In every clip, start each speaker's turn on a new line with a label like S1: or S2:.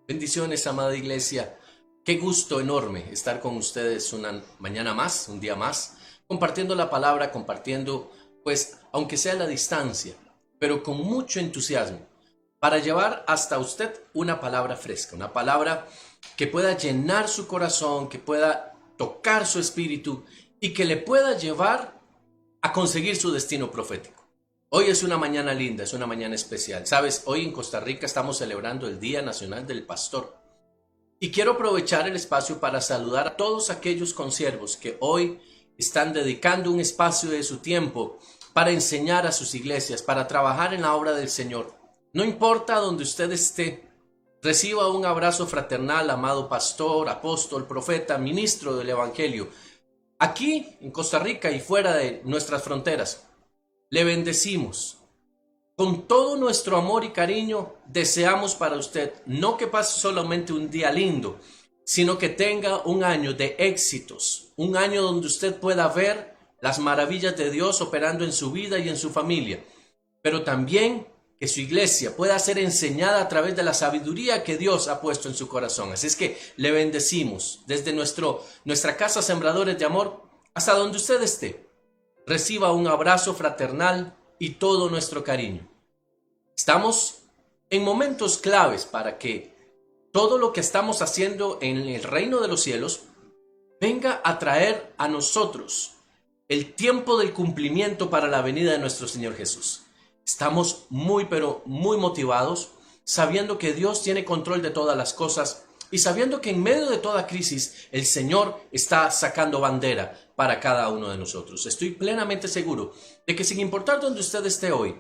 S1: Bendiciones, amada iglesia. Qué gusto enorme estar con ustedes una mañana más, un día más, compartiendo la palabra, compartiendo, pues, aunque sea a la distancia, pero con mucho entusiasmo, para llevar hasta usted una palabra fresca, una palabra que pueda llenar su corazón, que pueda tocar su espíritu y que le pueda llevar a conseguir su destino profético. Hoy es una mañana linda, es una mañana especial. Sabes, hoy en Costa Rica estamos celebrando el Día Nacional del Pastor. Y quiero aprovechar el espacio para saludar a todos aquellos consiervos que hoy están dedicando un espacio de su tiempo para enseñar a sus iglesias, para trabajar en la obra del Señor. No importa donde usted esté, reciba un abrazo fraternal, amado pastor, apóstol, profeta, ministro del Evangelio. Aquí en Costa Rica y fuera de nuestras fronteras, le bendecimos. Con todo nuestro amor y cariño deseamos para usted no que pase solamente un día lindo, sino que tenga un año de éxitos, un año donde usted pueda ver las maravillas de Dios operando en su vida y en su familia, pero también que su iglesia pueda ser enseñada a través de la sabiduría que Dios ha puesto en su corazón. Así es que le bendecimos desde nuestra casa Sembradores de Amor hasta donde usted esté. Reciba un abrazo fraternal y todo nuestro cariño. Estamos en momentos claves para que todo lo que estamos haciendo en el reino de los cielos venga a traer a nosotros el tiempo del cumplimiento para la venida de nuestro Señor Jesús. Estamos muy pero muy motivados, sabiendo que Dios tiene control de todas las cosas y sabiendo que en medio de toda crisis el Señor está sacando bandera para cada uno de nosotros. Estoy plenamente seguro de que sin importar dónde usted esté hoy,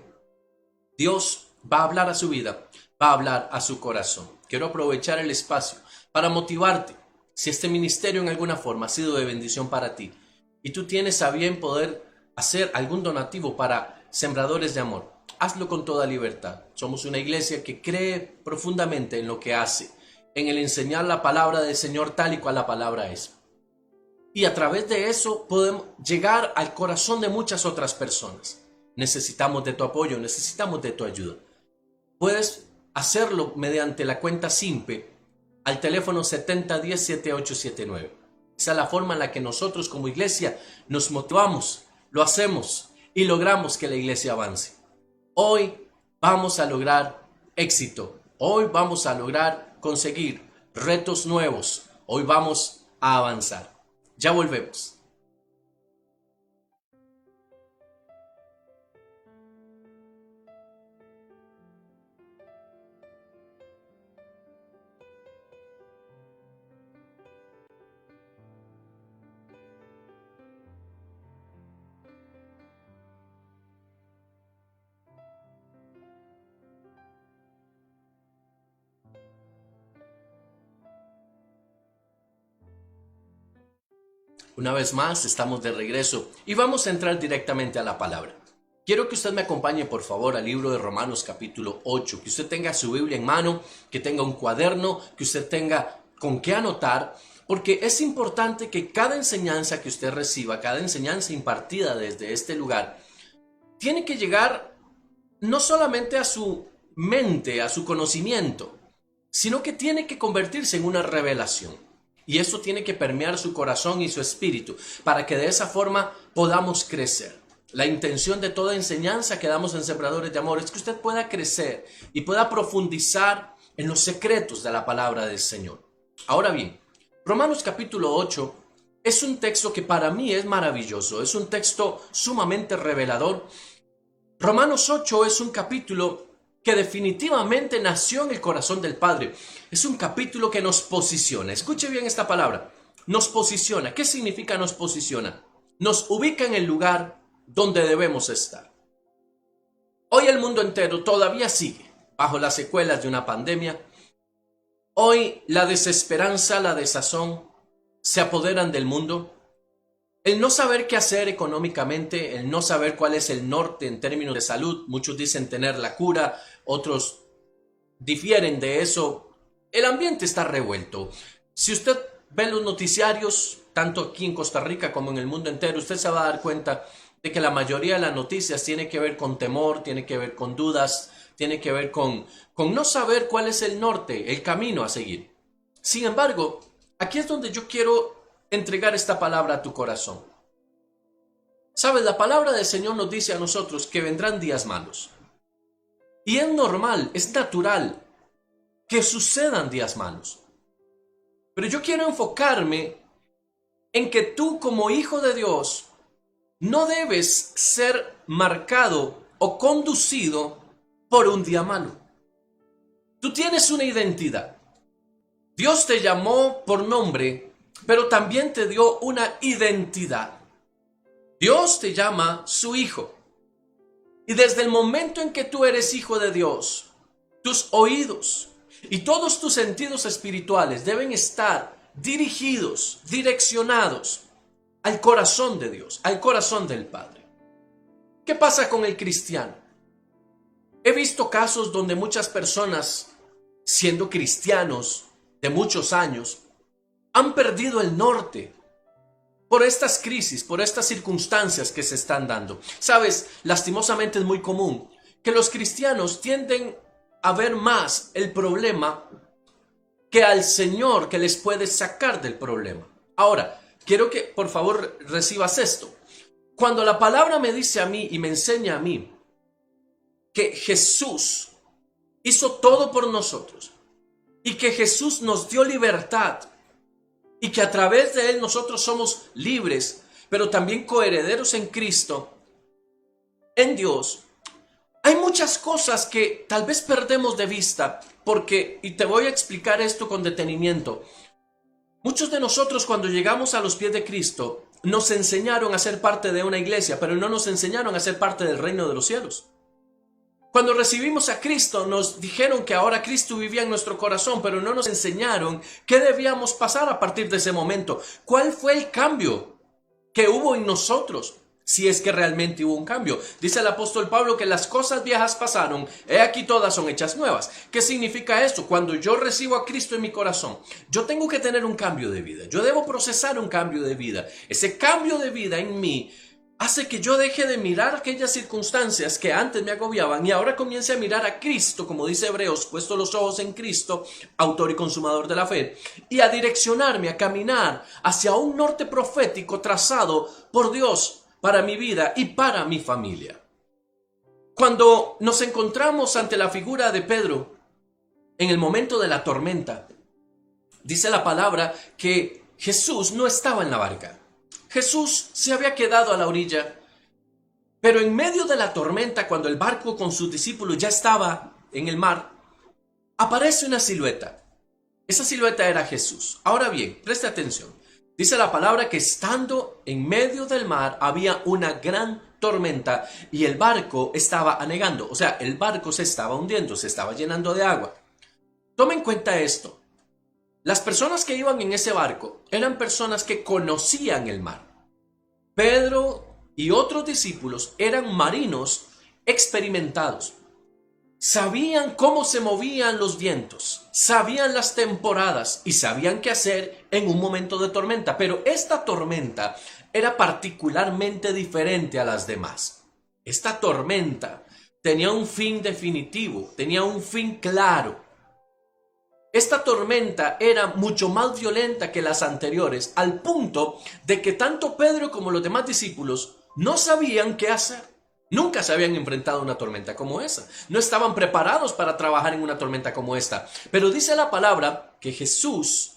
S1: Dios va a hablar a su vida, va a hablar a su corazón. Quiero aprovechar el espacio para motivarte. Si este ministerio en alguna forma ha sido de bendición para ti y tú tienes a bien poder hacer algún donativo para Sembradores de Amor, hazlo con toda libertad. Somos una iglesia que cree profundamente en lo que hace, en el enseñar la palabra del Señor tal y cual la palabra es. Y a través de eso podemos llegar al corazón de muchas otras personas. Necesitamos de tu apoyo, necesitamos de tu ayuda. Puedes hacerlo mediante la cuenta SIMPE al teléfono 7010-7879. Esa es la forma en la que nosotros como iglesia nos motivamos, lo hacemos y logramos que la iglesia avance. Hoy vamos a lograr éxito. Hoy vamos a lograr conseguir retos nuevos. Hoy vamos a avanzar. Ya volvemos. Una vez más, estamos de regreso y vamos a entrar directamente a la palabra. Quiero que usted me acompañe, por favor, al libro de Romanos capítulo 8, que usted tenga su Biblia en mano, que tenga un cuaderno, que usted tenga con qué anotar, porque es importante que cada enseñanza que usted reciba, cada enseñanza impartida desde este lugar, tiene que llegar no solamente a su mente, a su conocimiento, sino que tiene que convertirse en una revelación. Y eso tiene que permear su corazón y su espíritu para que de esa forma podamos crecer. La intención de toda enseñanza que damos en Sembradores de Amor es que usted pueda crecer y pueda profundizar en los secretos de la palabra del Señor. Ahora bien, Romanos capítulo 8 es un texto que para mí es maravilloso, es un texto sumamente revelador. Romanos 8 es un capítulo que definitivamente nació en el corazón del Padre. Es un capítulo que nos posiciona. Escuche bien esta palabra. Nos posiciona. ¿Qué significa nos posiciona? Nos ubica en el lugar donde debemos estar. Hoy el mundo entero todavía sigue bajo las secuelas de una pandemia. Hoy la desesperanza, la desazón se apoderan del mundo. El no saber qué hacer económicamente, el no saber cuál es el norte en términos de salud, muchos dicen tener la cura, otros difieren de eso. El ambiente está revuelto. Si usted ve los noticiarios, tanto aquí en Costa Rica como en el mundo entero, usted se va a dar cuenta de que la mayoría de las noticias tiene que ver con temor, tiene que ver con dudas, tiene que ver con no saber cuál es el norte, el camino a seguir. Sin embargo, aquí es donde yo quiero entregar esta palabra a tu corazón. Sabes, la palabra del Señor nos dice a nosotros que vendrán días malos. Y es normal, es natural que sucedan días malos. Pero yo quiero enfocarme en que tú como hijo de Dios no debes ser marcado o conducido por un día malo. Tú tienes una identidad. Dios te llamó por nombre, pero también te dio una identidad. Dios te llama su hijo. Y desde el momento en que tú eres hijo de Dios, tus oídos y todos tus sentidos espirituales deben estar dirigidos, direccionados al corazón de Dios, al corazón del Padre. ¿Qué pasa con el cristiano? He visto casos donde muchas personas, siendo cristianos de muchos años, han perdido el norte por estas crisis, por estas circunstancias que se están dando. Sabes, lastimosamente es muy común que los cristianos tienden a ver más el problema que al Señor que les puede sacar del problema. Ahora, quiero que por favor recibas esto. Cuando la palabra me dice a mí y me enseña a mí que Jesús hizo todo por nosotros y que Jesús nos dio libertad y que a través de Él nosotros somos libres, pero también coherederos en Cristo, en Dios, hay muchas cosas que tal vez perdemos de vista porque, y te voy a explicar esto con detenimiento, muchos de nosotros cuando llegamos a los pies de Cristo nos enseñaron a ser parte de una iglesia, pero no nos enseñaron a ser parte del reino de los cielos. Cuando recibimos a Cristo nos dijeron que ahora Cristo vivía en nuestro corazón, pero no nos enseñaron qué debíamos pasar a partir de ese momento. ¿Cuál fue el cambio que hubo en nosotros? Si es que realmente hubo un cambio. Dice el apóstol Pablo que las cosas viejas pasaron, he aquí todas son hechas nuevas. ¿Qué significa esto? Cuando yo recibo a Cristo en mi corazón, yo tengo que tener un cambio de vida. Yo debo procesar un cambio de vida. Ese cambio de vida en mí hace que yo deje de mirar aquellas circunstancias que antes me agobiaban y ahora comience a mirar a Cristo, como dice Hebreos, puesto los ojos en Cristo, autor y consumador de la fe, y a direccionarme, a caminar hacia un norte profético trazado por Dios para mi vida y para mi familia. Cuando nos encontramos ante la figura de Pedro en el momento de la tormenta, dice la palabra que Jesús no estaba en la barca. Jesús se había quedado a la orilla, pero en medio de la tormenta, cuando el barco con sus discípulos ya estaba en el mar, aparece una silueta. Esa silueta era Jesús. Ahora bien, preste atención. Dice la palabra que estando en medio del mar había una gran tormenta y el barco estaba anegando. O sea, el barco se estaba hundiendo, se estaba llenando de agua. Toma en cuenta esto. Las personas que iban en ese barco eran personas que conocían el mar. Pedro y otros discípulos eran marinos experimentados. Sabían cómo se movían los vientos, sabían las temporadas y sabían qué hacer en un momento de tormenta. Pero esta tormenta era particularmente diferente a las demás. Esta tormenta tenía un fin definitivo, tenía un fin claro. Esta tormenta era mucho más violenta que las anteriores, al punto de que tanto Pedro como los demás discípulos no sabían qué hacer. Nunca se habían enfrentado a una tormenta como esa. No estaban preparados para trabajar en una tormenta como esta. Pero dice la palabra que Jesús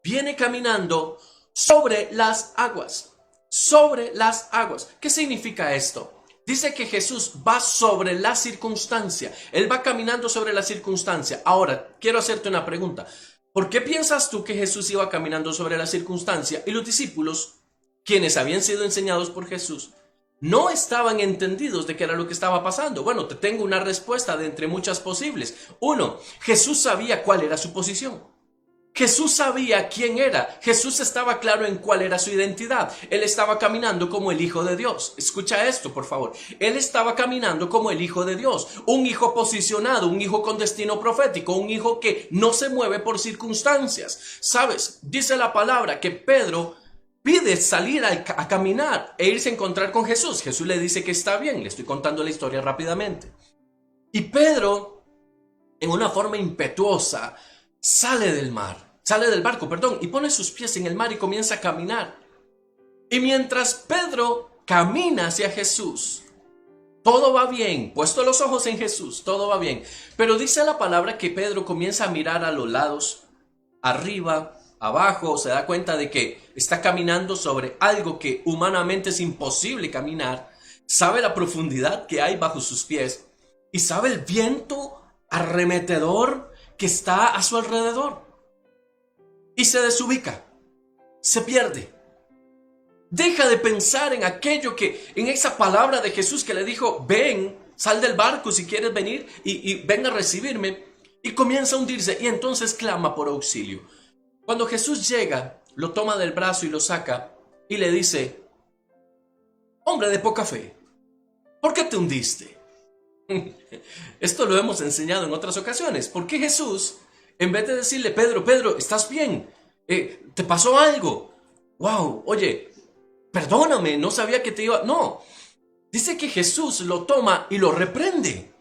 S1: viene caminando sobre las aguas. Sobre las aguas. ¿Qué significa esto? Dice que Jesús va sobre la circunstancia. Él va caminando sobre la circunstancia. Ahora, quiero hacerte una pregunta. ¿Por qué piensas tú que Jesús iba caminando sobre la circunstancia y los discípulos, quienes habían sido enseñados por Jesús, no estaban entendidos de qué era lo que estaba pasando? Bueno, te tengo una respuesta de entre muchas posibles. Uno, Jesús sabía cuál era su posición. Jesús sabía quién era. Jesús estaba claro en cuál era su identidad. Él estaba caminando como el Hijo de Dios. Escucha esto, por favor. Él estaba caminando como el Hijo de Dios. Un hijo posicionado, un hijo con destino profético, un hijo que no se mueve por circunstancias. ¿Sabes? Dice la palabra que Pedro pide salir a caminar e irse a encontrar con Jesús. Jesús le dice que está bien. Le estoy contando la historia rápidamente. Y Pedro, en una forma impetuosa, sale del barco, y pone sus pies en el mar y comienza a caminar. Y mientras Pedro camina hacia Jesús, todo va bien, puesto los ojos en Jesús, todo va bien. Pero dice la palabra que Pedro comienza a mirar a los lados, arriba, abajo, se da cuenta de que está caminando sobre algo que humanamente es imposible caminar, sabe la profundidad que hay bajo sus pies y sabe el viento arremetedor que está a su alrededor. Y se desubica, se pierde. Deja de pensar en aquello en esa palabra de Jesús que le dijo, ven, sal del barco si quieres venir y ven a recibirme. Y comienza a hundirse y entonces clama por auxilio. Cuando Jesús llega, lo toma del brazo y lo saca y le dice, hombre de poca fe, ¿por qué te hundiste? Esto lo hemos enseñado en otras ocasiones. ¿Por qué Jesús, en vez de decirle, Pedro, ¿estás bien? ¿Te pasó algo? Wow, oye, perdóname, no sabía que te iba... No, dice que Jesús lo toma y lo reprende.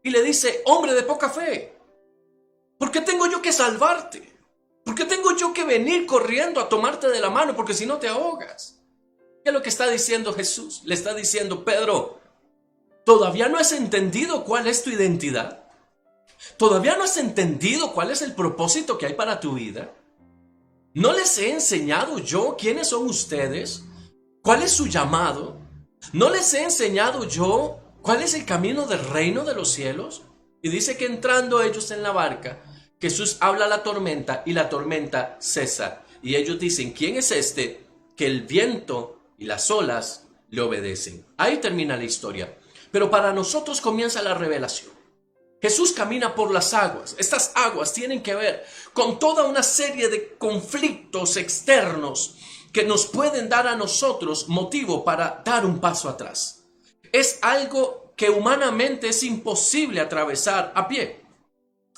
S1: Y le dice, hombre de poca fe, ¿por qué tengo yo que salvarte? ¿Por qué tengo yo que venir corriendo a tomarte de la mano? Porque si no te ahogas. ¿Qué es lo que está diciendo Jesús? Le está diciendo, Pedro, ¿todavía no has entendido cuál es tu identidad? ¿Todavía no has entendido cuál es el propósito que hay para tu vida? ¿No les he enseñado yo quiénes son ustedes? ¿Cuál es su llamado? ¿No les he enseñado yo cuál es el camino del reino de los cielos? Y dice que entrando ellos en la barca, Jesús habla a la tormenta y la tormenta cesa. Y ellos dicen, ¿quién es este que el viento y las olas le obedecen? Ahí termina la historia. Pero para nosotros comienza la revelación. Jesús camina por las aguas. Estas aguas tienen que ver con toda una serie de conflictos externos que nos pueden dar a nosotros motivo para dar un paso atrás. Es algo que humanamente es imposible atravesar a pie.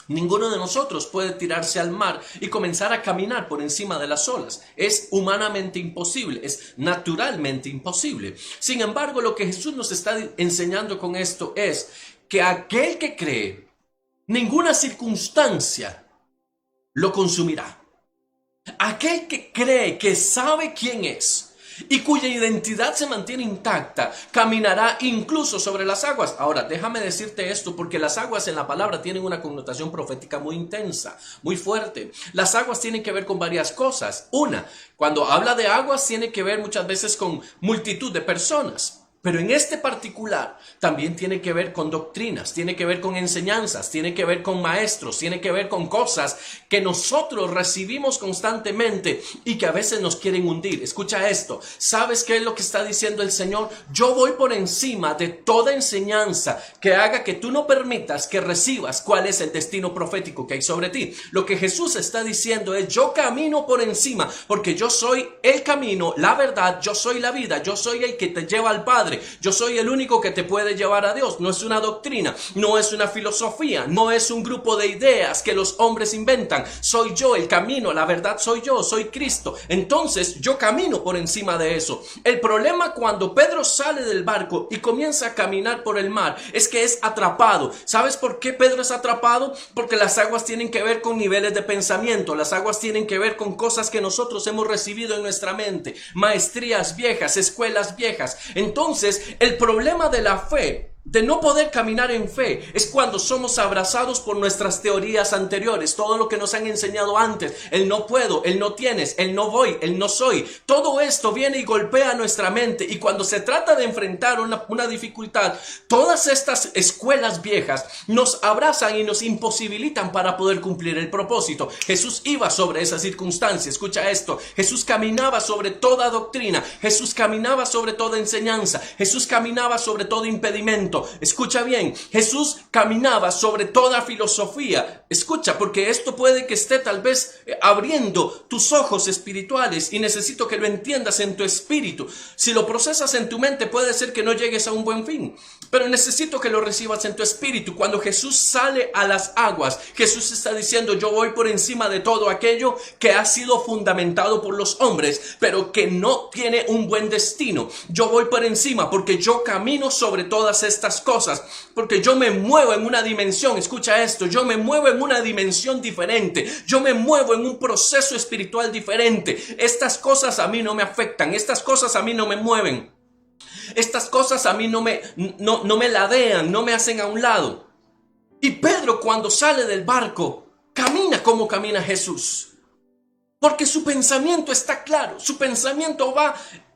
S1: Ninguno de nosotros puede tirarse al mar y comenzar a caminar por encima de las olas. Es humanamente imposible, es naturalmente imposible. Sin embargo, lo que Jesús nos está enseñando con esto es que aquel que cree, ninguna circunstancia lo consumirá. Aquel que cree, que sabe quién es y cuya identidad se mantiene intacta, caminará incluso sobre las aguas. Ahora, déjame decirte esto, porque las aguas en la palabra tienen una connotación profética muy intensa, muy fuerte. Las aguas tienen que ver con varias cosas. Una, cuando habla de aguas, tiene que ver muchas veces con multitud de personas. Pero en este particular también tiene que ver con doctrinas, tiene que ver con enseñanzas, tiene que ver con maestros, tiene que ver con cosas que nosotros recibimos constantemente y que a veces nos quieren hundir. Escucha esto, ¿sabes qué es lo que está diciendo el Señor? Yo voy por encima de toda enseñanza que haga que tú no permitas que recibas cuál es el destino profético que hay sobre ti. Lo que Jesús está diciendo es, yo camino por encima porque yo soy el camino, la verdad, yo soy la vida, yo soy el que te lleva al Padre. Yo soy el único que te puede llevar a Dios. No es una doctrina, no es una filosofía, no es un grupo de ideas que los hombres inventan. Soy yo el camino, la verdad soy yo, soy Cristo. Entonces yo camino por encima de eso. El problema cuando Pedro sale del barco y comienza a caminar por el mar es que es atrapado. ¿Sabes por qué Pedro es atrapado? Porque las aguas tienen que ver con niveles de pensamiento. Las aguas tienen que ver con cosas que nosotros hemos recibido en nuestra mente. Maestrías viejas, escuelas viejas. Entonces, el problema de la fe, de no poder caminar en fe, es cuando somos abrazados por nuestras teorías anteriores, todo lo que nos han enseñado antes, el no puedo, el no tienes, el no voy, el no soy. Todo esto viene y golpea nuestra mente, y cuando se trata de enfrentar una dificultad, todas estas escuelas viejas nos abrazan y nos imposibilitan para poder cumplir el propósito. Jesús iba sobre esa circunstancia, escucha esto, Jesús caminaba sobre toda doctrina, Jesús caminaba sobre toda enseñanza, Jesús caminaba sobre todo impedimento. Escucha bien, Jesús caminaba sobre toda filosofía. Escucha, porque esto puede que esté tal vez abriendo tus ojos espirituales y necesito que lo entiendas en tu espíritu. Si lo procesas en tu mente puede ser que no llegues a un buen fin, pero necesito que lo recibas en tu espíritu. Cuando Jesús sale a las aguas, Jesús está diciendo, yo voy por encima de todo aquello que ha sido fundamentado por los hombres, pero que no tiene un buen destino. Yo voy por encima porque yo camino sobre todas estas estas cosas, porque yo me muevo en una dimensión, escucha esto, yo me muevo en una dimensión diferente, yo me muevo en un proceso espiritual diferente. Estas cosas a mí no me afectan, estas cosas a mí no me mueven, estas cosas a mí no me ladean, no me hacen a un lado. Y Pedro, cuando sale del barco, camina como camina Jesús. Porque su pensamiento está claro, su pensamiento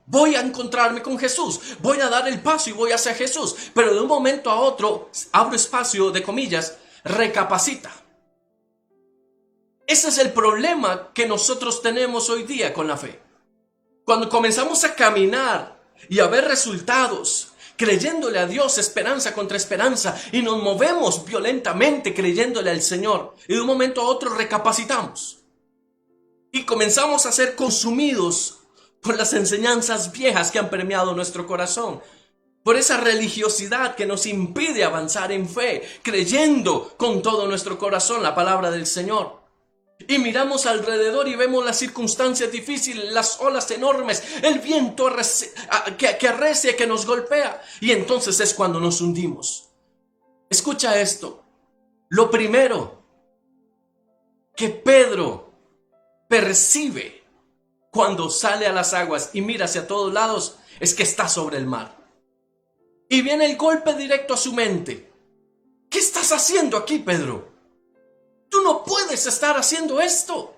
S1: voy a encontrarme con Jesús, voy a dar el paso y voy hacia Jesús. Pero de un momento a otro, abro espacio de comillas, recapacita. Ese es el problema que nosotros tenemos hoy día con la fe. Cuando comenzamos a caminar y a ver resultados, creyéndole a Dios esperanza contra esperanza, y nos movemos violentamente creyéndole al Señor, y de un momento a otro recapacitamos. Y comenzamos a ser consumidos por las enseñanzas viejas que han permeado nuestro corazón. Por esa religiosidad que nos impide avanzar en fe, creyendo con todo nuestro corazón la palabra del Señor. Y miramos alrededor y vemos las circunstancias difíciles, las olas enormes, el viento que arrecia, que nos golpea. Y entonces es cuando nos hundimos. Escucha esto. Lo primero que Pedro percibe cuando sale a las aguas y mira hacia todos lados es que está sobre el mar. Y viene el golpe directo a su mente. ¿Qué estás haciendo aquí, Pedro? Tú no puedes estar haciendo esto.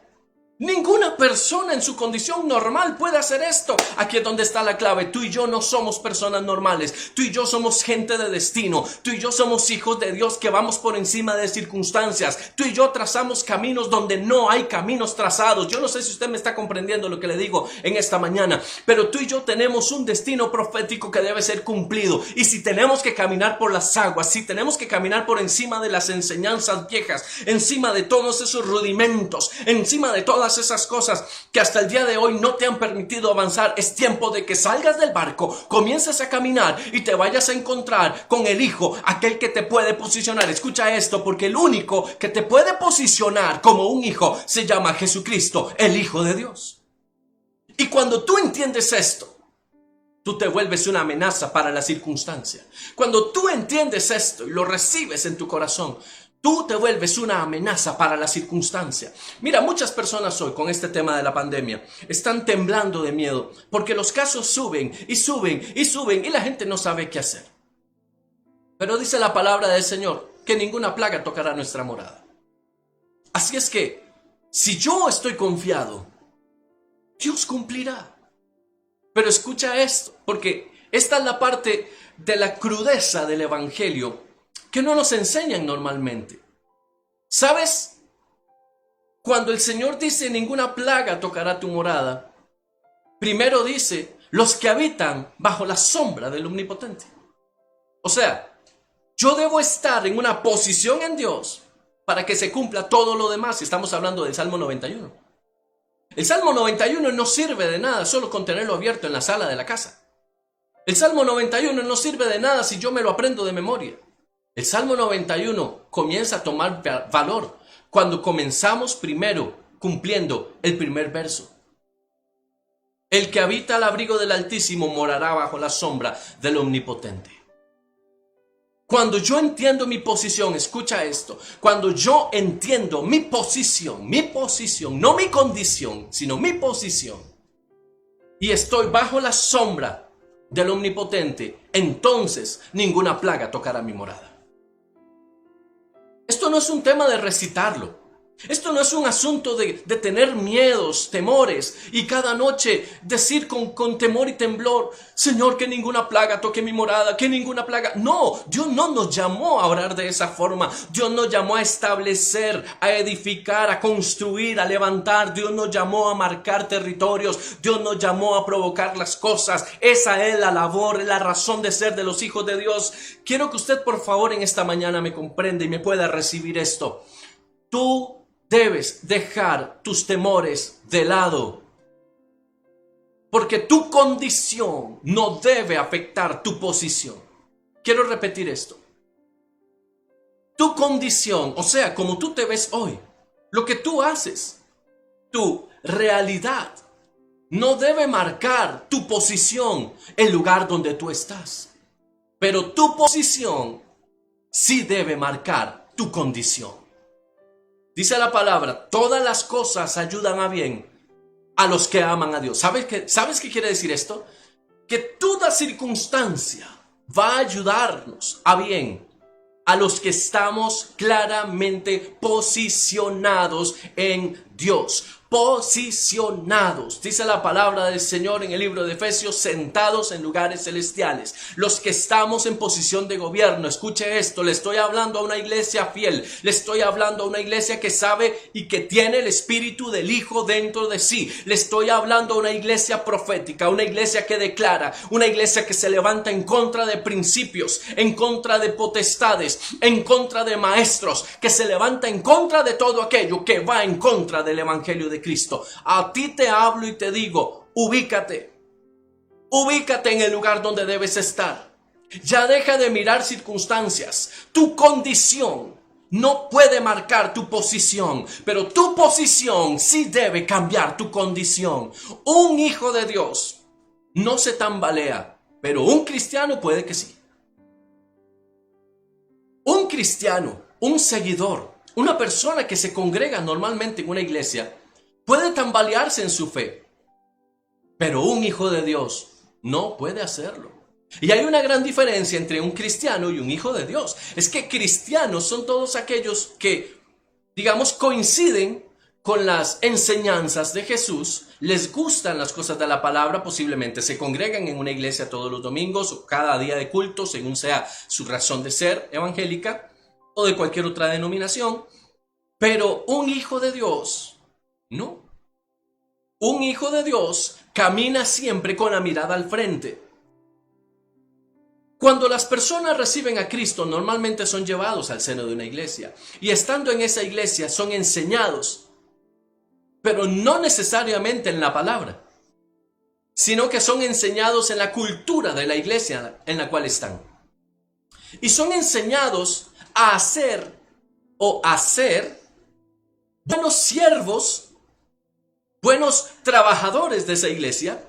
S1: Ninguna persona en su condición normal puede hacer esto. Aquí es donde está la clave. Tú y yo no somos personas normales. Tú y yo somos gente de destino. Tú y yo somos hijos de Dios que vamos por encima de circunstancias. Tú y yo trazamos caminos donde no hay caminos trazados. Yo no sé si usted me está comprendiendo lo que le digo en esta mañana, pero tú y yo tenemos un destino profético que debe ser cumplido. Y si tenemos que caminar por las aguas, si tenemos que caminar por encima de las enseñanzas viejas, encima de todos esos rudimentos, encima de todas esas cosas que hasta el día de hoy no te han permitido avanzar, es tiempo de que salgas del barco, comiences a caminar y te vayas a encontrar con el Hijo, aquel que te puede posicionar. Escucha esto, porque el único que te puede posicionar como un hijo se llama Jesucristo, el Hijo de Dios. Y cuando tú entiendes esto, tú te vuelves una amenaza para la circunstancia. Cuando tú entiendes esto y lo recibes en tu corazón, tú te vuelves una amenaza para la circunstancia. Mira, muchas personas hoy con este tema de la pandemia están temblando de miedo porque los casos suben y suben y suben y la gente no sabe qué hacer. Pero dice la palabra del Señor que ninguna plaga tocará nuestra morada. Así es que, si yo estoy confiado, Dios cumplirá. Pero escucha esto, porque esta es la parte de la crudeza del evangelio que no nos enseñan normalmente. ¿Sabes? Cuando el Señor dice ninguna plaga tocará tu morada, primero dice los que habitan bajo la sombra del Omnipotente. O sea, yo debo estar en una posición en Dios para que se cumpla todo lo demás. Estamos hablando del Salmo 91. El Salmo 91 no sirve de nada solo con tenerlo abierto en la sala de la casa. El Salmo 91 no sirve de nada si yo me lo aprendo de memoria. El Salmo 91 comienza a tomar valor cuando comenzamos primero cumpliendo el primer verso. El que habita al abrigo del Altísimo morará bajo la sombra del Omnipotente. Cuando yo entiendo mi posición, escucha esto, cuando yo entiendo mi posición, no mi condición, sino mi posición, y estoy bajo la sombra del Omnipotente, entonces ninguna plaga tocará mi morada. Esto no es un tema de recitarlo. Esto no es un asunto de tener miedos, temores y cada noche decir con temor y temblor: Señor, que ninguna plaga toque mi morada, que ninguna plaga. No, Dios no nos llamó a orar de esa forma. Dios nos llamó a establecer, a edificar, a construir, a levantar. Dios nos llamó a marcar territorios. Dios nos llamó a provocar las cosas. Esa es la labor, la razón de ser de los hijos de Dios. Quiero que usted, por favor, en esta mañana me comprenda y me pueda recibir esto. Tú debes dejar tus temores de lado, porque tu condición no debe afectar tu posición. Quiero repetir esto. Tu condición, o sea, como tú te ves hoy, lo que tú haces, tu realidad, no debe marcar tu posición, el lugar donde tú estás. pero tu posición sí debe marcar tu condición. Dice la palabra, todas las cosas ayudan a bien a los que aman a Dios. ¿Sabes qué quiere decir esto? Que toda circunstancia va a ayudarnos a bien a los que estamos claramente posicionados en Dios. Posicionados, dice la palabra del Señor en el libro de Efesios, sentados en lugares celestiales. Los que estamos en posición de gobierno, escuche esto, le estoy hablando a una iglesia fiel, le estoy hablando a una iglesia que sabe y que tiene el espíritu del Hijo dentro de sí. Le estoy hablando a una iglesia profética, una iglesia que declara, una iglesia que se levanta en contra de principios, en contra de potestades, en contra de maestros, que se levanta en contra de todo aquello que va en contra del evangelio de Cristo. A ti te hablo y te digo, ubícate en el lugar donde debes estar. Ya deja de mirar circunstancias. Tu condición no puede marcar tu posición, pero tu posición sí debe cambiar tu condición. Un hijo de Dios no se tambalea, pero un cristiano puede que sí. Un cristiano, un seguidor, una persona que se congrega normalmente en una iglesia, puede tambalearse en su fe, pero un hijo de Dios no puede hacerlo. Y hay una gran diferencia entre un cristiano y un hijo de Dios. Es que cristianos son todos aquellos que, digamos, coinciden con las enseñanzas de Jesús, les gustan las cosas de la palabra, posiblemente se congregan en una iglesia todos los domingos o cada día de culto, según sea su razón de ser evangélica o de cualquier otra denominación. Pero un hijo de Dios no. Un hijo de Dios camina siempre con la mirada al frente. Cuando las personas reciben a Cristo, normalmente son llevados al seno de una iglesia. Y estando en esa iglesia son enseñados, pero no necesariamente en la palabra, sino que son enseñados en la cultura de la iglesia en la cual están. Y son enseñados a hacer buenos siervos, buenos trabajadores de esa iglesia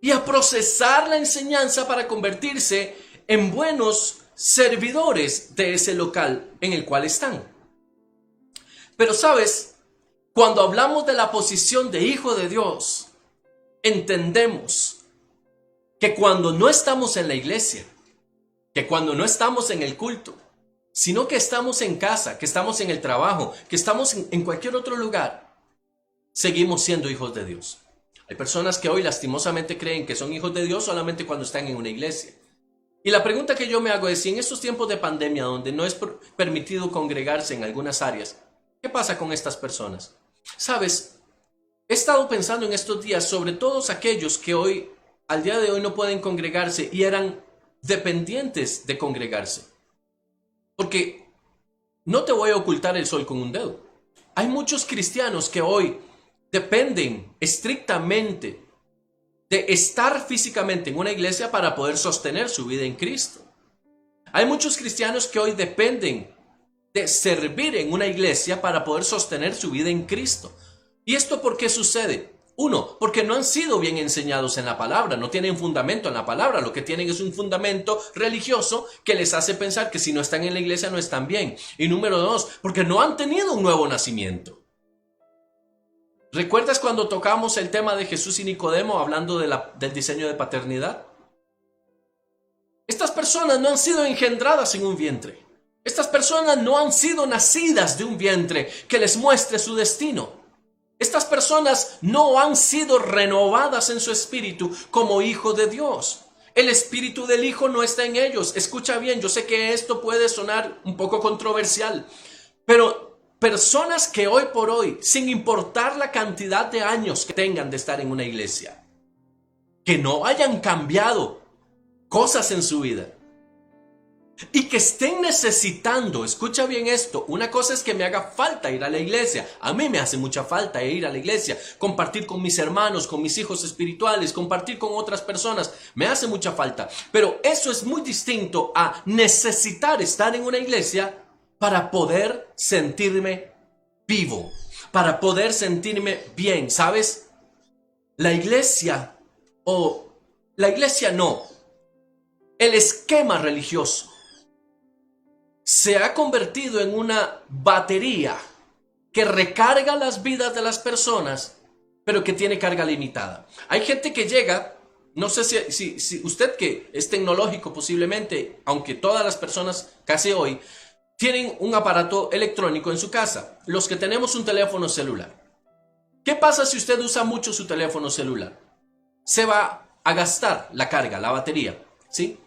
S1: y a procesar la enseñanza para convertirse en buenos servidores de ese local en el cual están. Pero sabes, cuando hablamos de la posición de hijo de Dios, entendemos que cuando no estamos en la iglesia, que cuando no estamos en el culto, sino que estamos en casa, que estamos en el trabajo, que estamos en cualquier otro lugar, seguimos siendo hijos de Dios. Hay personas que hoy lastimosamente creen que son hijos de Dios solamente cuando están en una iglesia. Y la pregunta que yo me hago es, si en estos tiempos de pandemia donde no es permitido congregarse en algunas áreas, ¿qué pasa con estas personas? Sabes, he estado pensando en estos días sobre todos aquellos que hoy, al día de hoy, no pueden congregarse y eran dependientes de congregarse. Porque no te voy a ocultar el sol con un dedo. Hay muchos cristianos que hoy dependen estrictamente de estar físicamente en una iglesia para poder sostener su vida en Cristo. Hay muchos cristianos que hoy dependen de servir en una iglesia para poder sostener su vida en Cristo. ¿Y esto por qué sucede? Uno, porque no han sido bien enseñados en la palabra, no tienen fundamento en la palabra, lo que tienen es un fundamento religioso que les hace pensar que si no están en la iglesia no están bien. Y número dos, porque no han tenido un nuevo nacimiento. ¿Recuerdas cuando tocamos el tema de Jesús y Nicodemo hablando del diseño de paternidad? Estas personas no han sido engendradas en un vientre. Estas personas no han sido nacidas de un vientre que les muestre su destino. Estas personas no han sido renovadas en su espíritu como hijos de Dios. El espíritu del Hijo no está en ellos. Escucha bien, yo sé que esto puede sonar un poco controversial, pero personas que hoy por hoy, sin importar la cantidad de años que tengan de estar en una iglesia, que no hayan cambiado cosas en su vida y que estén necesitando, escucha bien esto, una cosa es que me haga falta ir a la iglesia, a mí me hace mucha falta ir a la iglesia, compartir con mis hermanos, con mis hijos espirituales, compartir con otras personas, me hace mucha falta, pero eso es muy distinto a necesitar estar en una iglesia para poder sentirme vivo, para poder sentirme bien, ¿sabes? La iglesia no. El esquema religioso se ha convertido en una batería que recarga las vidas de las personas, pero que tiene carga limitada. Hay gente que llega, no sé si usted que es tecnológico posiblemente, aunque todas las personas casi hoy tienen un aparato electrónico en su casa, los que tenemos un teléfono celular. ¿Qué pasa si usted usa mucho su teléfono celular? Se va a gastar la carga, la batería, ¿sí?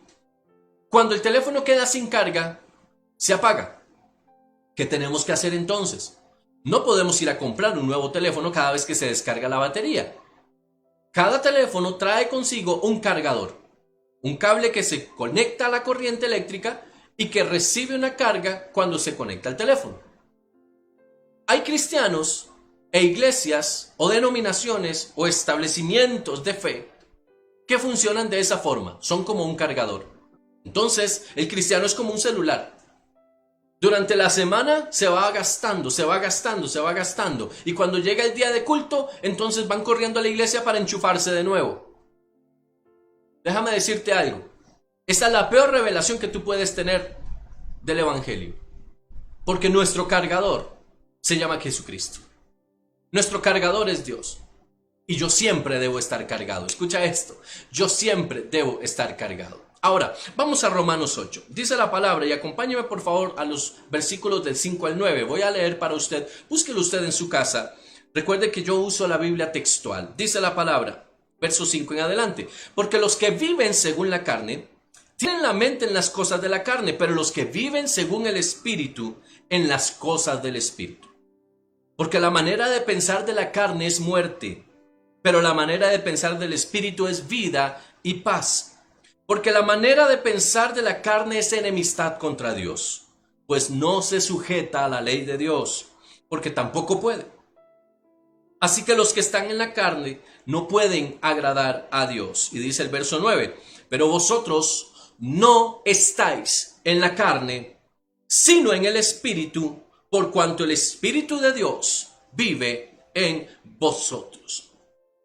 S1: Cuando el teléfono queda sin carga, se apaga. ¿Qué tenemos que hacer entonces? No podemos ir a comprar un nuevo teléfono cada vez que se descarga la batería. Cada teléfono trae consigo un cargador, un cable que se conecta a la corriente eléctrica y que recibe una carga cuando se conecta al teléfono. Hay cristianos e iglesias o denominaciones o establecimientos de fe que funcionan de esa forma, son como un cargador. Entonces, el cristiano es como un celular. Durante la semana se va gastando, y cuando llega el día de culto, entonces van corriendo a la iglesia para enchufarse de nuevo. Déjame decirte algo, esa es la peor revelación que tú puedes tener del evangelio, porque nuestro cargador se llama Jesucristo. Nuestro cargador es Dios. Y yo siempre debo estar cargado. Escucha esto. Yo siempre debo estar cargado. Ahora, vamos a Romanos 8. Dice la palabra, y acompáñeme por favor a los versículos del 5 al 9. Voy a leer para usted. Búsquelo usted en su casa. Recuerde que yo uso la Biblia textual. Dice la palabra, verso 5 en adelante. Porque los que viven según la carne, tienen la mente en las cosas de la carne, pero los que viven según el Espíritu, en las cosas del Espíritu. Porque la manera de pensar de la carne es muerte, pero la manera de pensar del Espíritu es vida y paz. Porque la manera de pensar de la carne es enemistad contra Dios, pues no se sujeta a la ley de Dios, porque tampoco puede. Así que los que están en la carne no pueden agradar a Dios. Y dice el verso 9, pero vosotros no estáis en la carne, sino en el Espíritu, por cuanto el Espíritu de Dios vive en vosotros.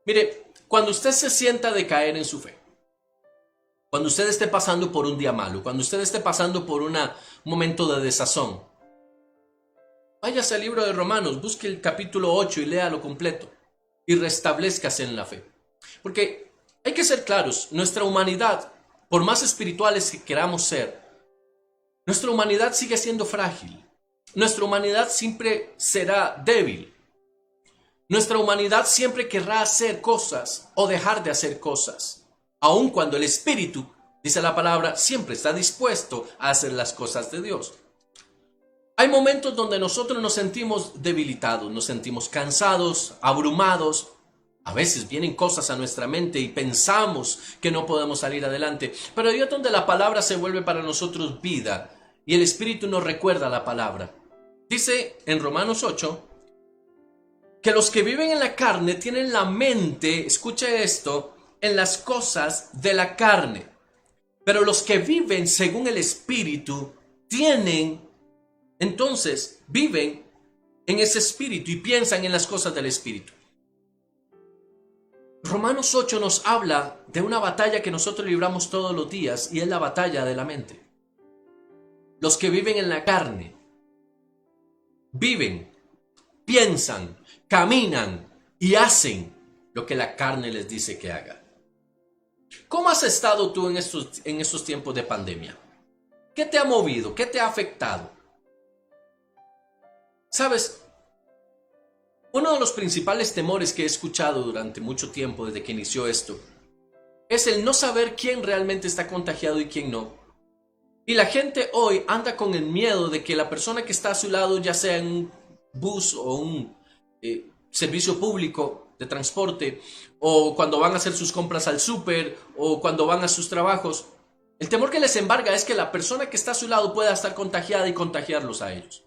S1: Mire, cuando usted se sienta a decaer en su fe, cuando usted esté pasando por un día malo, cuando usted esté pasando por un momento de desazón, váyase al libro de Romanos, busque el capítulo 8 y léalo completo y restablézcase en la fe. Porque hay que ser claros, nuestra humanidad, por más espirituales que queramos ser, nuestra humanidad sigue siendo frágil. Nuestra humanidad siempre será débil. Nuestra humanidad siempre querrá hacer cosas o dejar de hacer cosas, aun cuando el Espíritu, dice la palabra, siempre está dispuesto a hacer las cosas de Dios. Hay momentos donde nosotros nos sentimos debilitados, nos sentimos cansados, abrumados. A veces vienen cosas a nuestra mente y pensamos que no podemos salir adelante, pero ahí es donde la palabra se vuelve para nosotros vida y el Espíritu nos recuerda la palabra. Dice en Romanos 8 que los que viven en la carne tienen la mente, escuche esto, en las cosas de la carne. Pero los que viven según el Espíritu viven en ese Espíritu y piensan en las cosas del Espíritu. Romanos 8 nos habla de una batalla que nosotros libramos todos los días y es la batalla de la mente. Los que viven en la carne viven, piensan, caminan y hacen lo que la carne les dice que haga. ¿Cómo has estado tú en estos tiempos de pandemia? ¿Qué te ha movido? ¿Qué te ha afectado? ¿Sabes? Uno de los principales temores que he escuchado durante mucho tiempo desde que inició esto es el no saber quién realmente está contagiado y quién no. Y la gente hoy anda con el miedo de que la persona que está a su lado, ya sea en un bus o un servicio público de transporte, o cuando van a hacer sus compras al súper, o cuando van a sus trabajos, el temor que les embarga es que la persona que está a su lado pueda estar contagiada y contagiarlos a ellos.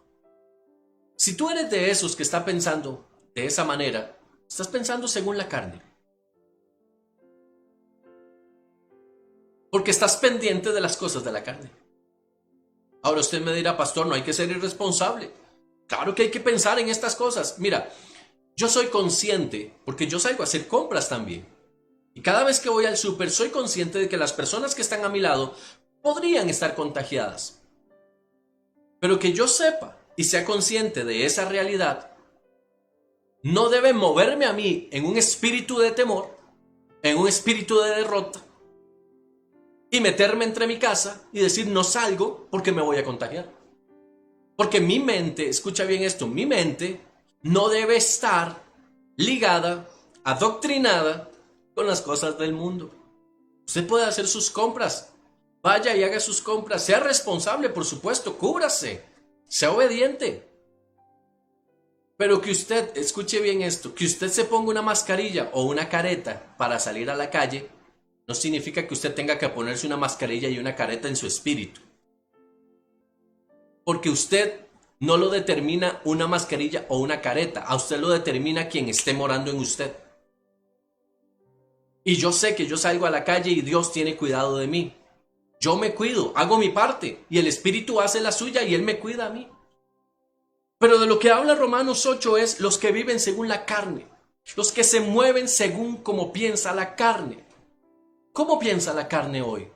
S1: Si tú eres de esos que está pensando de esa manera, estás pensando según la carne. Porque estás pendiente de las cosas de la carne. Ahora usted me dirá, pastor, no hay que ser irresponsable. Claro que hay que pensar en estas cosas. Mira, yo soy consciente porque yo salgo a hacer compras también. Y cada vez que voy al súper soy consciente de que las personas que están a mi lado podrían estar contagiadas. Pero que yo sepa y sea consciente de esa realidad no debe moverme a mí en un espíritu de temor, en un espíritu de derrota, y meterme entre mi casa y decir no salgo porque me voy a contagiar. Porque mi mente, escucha bien esto, mi mente no debe estar ligada, adoctrinada con las cosas del mundo. Usted puede hacer sus compras, vaya y haga sus compras, sea responsable, por supuesto, cúbrase, sea obediente. Pero que usted, escuche bien esto, que usted se ponga una mascarilla o una careta para salir a la calle, no significa que usted tenga que ponerse una mascarilla y una careta en su espíritu. Porque usted no lo determina una mascarilla o una careta, a usted lo determina quien esté morando en usted. Y yo sé que yo salgo a la calle y Dios tiene cuidado de mí. Yo me cuido, hago mi parte y el Espíritu hace la suya y Él me cuida a mí. Pero de lo que habla Romanos 8 es los que viven según la carne, los que se mueven según como piensa la carne. ¿Cómo piensa la carne hoy?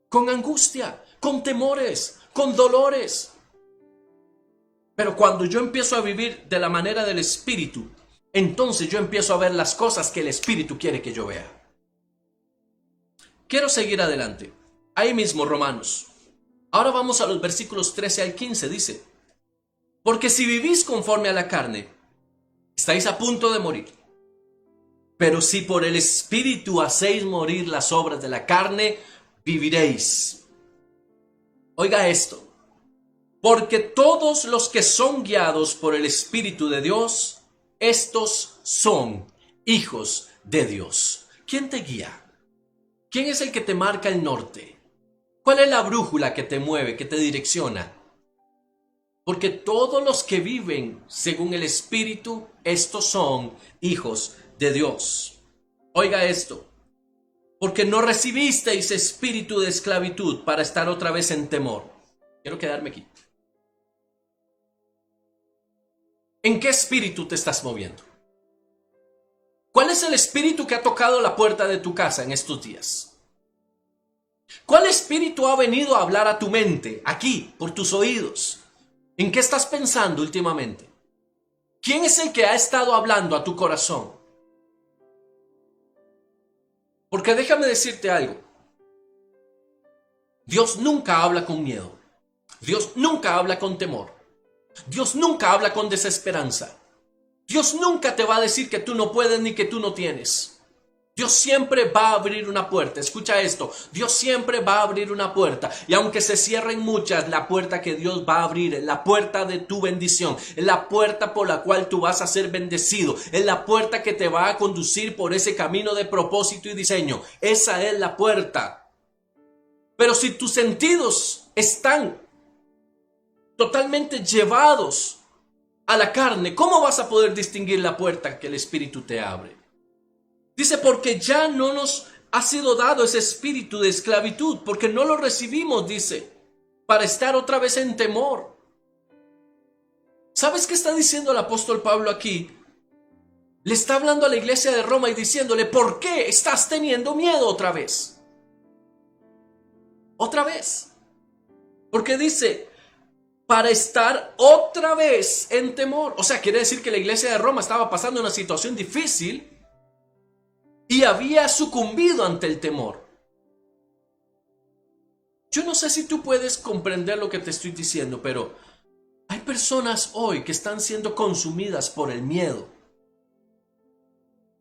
S1: Con angustia, con temores, con dolores. Pero cuando yo empiezo a vivir de la manera del Espíritu, entonces yo empiezo a ver las cosas que el Espíritu quiere que yo vea. Quiero seguir adelante. Ahí mismo Romanos. Ahora vamos a los versículos 13 al 15, dice: porque si vivís conforme a la carne, estáis a punto de morir. Pero si por el Espíritu hacéis morir las obras de la carne, viviréis. Oiga esto. Porque todos los que son guiados por el Espíritu de Dios, estos son hijos de Dios. ¿Quién te guía? ¿Quién es el que te marca el norte? ¿Cuál es la brújula que te mueve, que te direcciona? Porque todos los que viven según el Espíritu, estos son hijos de Dios. Oiga esto. Porque no recibisteis espíritu de esclavitud para estar otra vez en temor. Quiero quedarme aquí. ¿En qué espíritu te estás moviendo? ¿Cuál es el espíritu que ha tocado la puerta de tu casa en estos días? ¿Cuál espíritu ha venido a hablar a tu mente, aquí, por tus oídos? ¿En qué estás pensando últimamente? ¿Quién es el que ha estado hablando a tu corazón? Porque déjame decirte algo. Dios nunca habla con miedo. Dios nunca habla con temor. Dios nunca habla con desesperanza. Dios nunca te va a decir que tú no puedes ni que tú no tienes. Dios siempre va a abrir una puerta. Escucha esto. Dios siempre va a abrir una puerta. Y aunque se cierren muchas, la puerta que Dios va a abrir es la puerta de tu bendición. Es la puerta por la cual tú vas a ser bendecido. Es la puerta que te va a conducir por ese camino de propósito y diseño. Esa es la puerta. Pero si tus sentidos están totalmente llevados a la carne, ¿cómo vas a poder distinguir la puerta que el Espíritu te abre? Dice, porque ya no nos ha sido dado ese espíritu de esclavitud, porque no lo recibimos, dice, para estar otra vez en temor. ¿Sabes qué está diciendo el apóstol Pablo aquí? Le está hablando a la iglesia de Roma y diciéndole, ¿por qué estás teniendo miedo otra vez? Otra vez. Porque dice, para estar otra vez en temor. O sea, quiere decir que la iglesia de Roma estaba pasando una situación difícil y había sucumbido ante el temor. Yo no sé si tú puedes comprender lo que te estoy diciendo, pero hay personas hoy que están siendo consumidas por el miedo.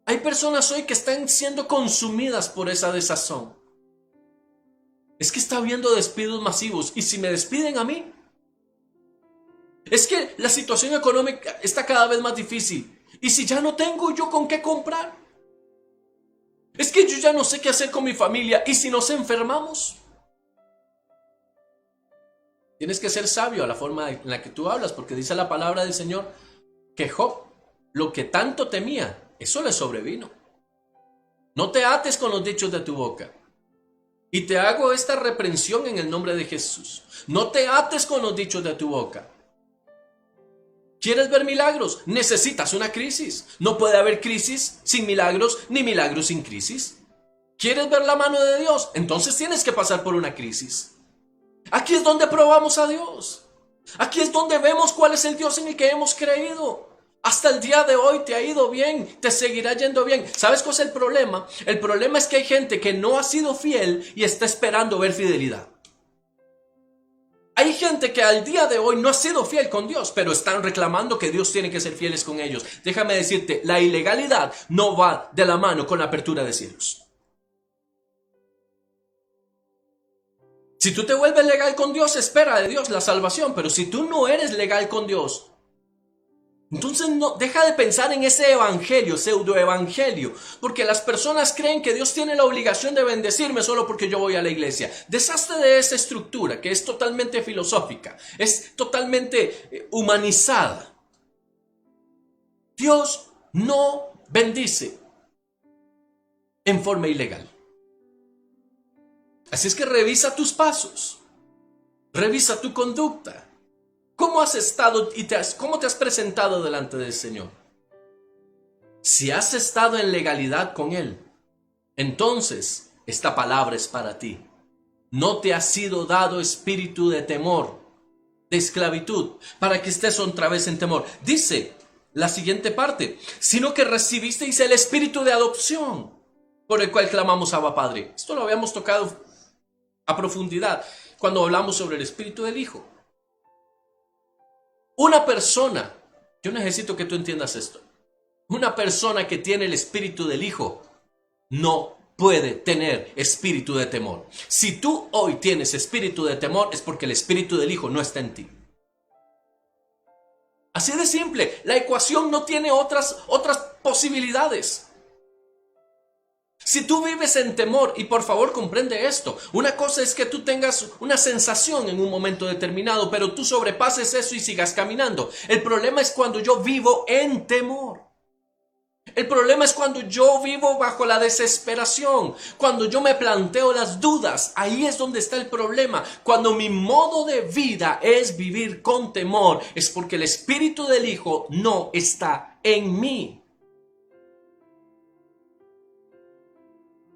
S1: Hay personas hoy que están siendo consumidas por esa desazón. Es que está habiendo despidos masivos. ¿Y si me despiden a mí? Es que la situación económica está cada vez más difícil. ¿Y si ya no tengo yo con qué comprar? Es que yo ya no sé qué hacer con mi familia. ¿Y si nos enfermamos? Tienes que ser sabio a la forma en la que tú hablas, porque dice la palabra del Señor que Job, lo que tanto temía, eso le sobrevino. No te ates con los dichos de tu boca. Y te hago esta reprensión en el nombre de Jesús. No te ates con los dichos de tu boca. ¿Quieres ver milagros? Necesitas una crisis. No puede haber crisis sin milagros, ni milagros sin crisis. ¿Quieres ver la mano de Dios? Entonces tienes que pasar por una crisis. Aquí es donde probamos a Dios. Aquí es donde vemos cuál es el Dios en el que hemos creído. Hasta el día de hoy te ha ido bien, te seguirá yendo bien. ¿Sabes cuál es el problema? El problema es que hay gente que no ha sido fiel y está esperando ver fidelidad. Hay gente que al día de hoy no ha sido fiel con Dios, pero están reclamando que Dios tiene que ser fieles con ellos. Déjame decirte, la ilegalidad no va de la mano con la apertura de cielos. Si tú te vuelves legal con Dios, espera de Dios la salvación, pero si tú no eres legal con Dios, entonces no, deja de pensar en ese evangelio, pseudoevangelio, porque las personas creen que Dios tiene la obligación de bendecirme solo porque yo voy a la iglesia. Deshazte de esa estructura que es totalmente filosófica, es totalmente humanizada. Dios no bendice en forma ilegal. Así es que revisa tus pasos, revisa tu conducta. ¿Cómo has estado y cómo te has presentado delante del Señor? Si has estado en legalidad con Él, entonces esta palabra es para ti. No te ha sido dado espíritu de temor, de esclavitud, para que estés otra vez en temor. Dice la siguiente parte, sino que recibisteis el espíritu de adopción, por el cual clamamos Abba Padre. Esto lo habíamos tocado a profundidad cuando hablamos sobre el espíritu del Hijo. Una persona, yo necesito que tú entiendas esto, una persona que tiene el espíritu del Hijo no puede tener espíritu de temor. Si tú hoy tienes espíritu de temor es porque el espíritu del Hijo no está en ti. Así de simple, la ecuación no tiene otras posibilidades. Si tú vives en temor, y por favor comprende esto, una cosa es que tú tengas una sensación en un momento determinado, pero tú sobrepases eso y sigas caminando. El problema es cuando yo vivo en temor. El problema es cuando yo vivo bajo la desesperación, cuando yo me planteo las dudas, ahí es donde está el problema. Cuando mi modo de vida es vivir con temor, es porque el espíritu del Hijo no está en mí.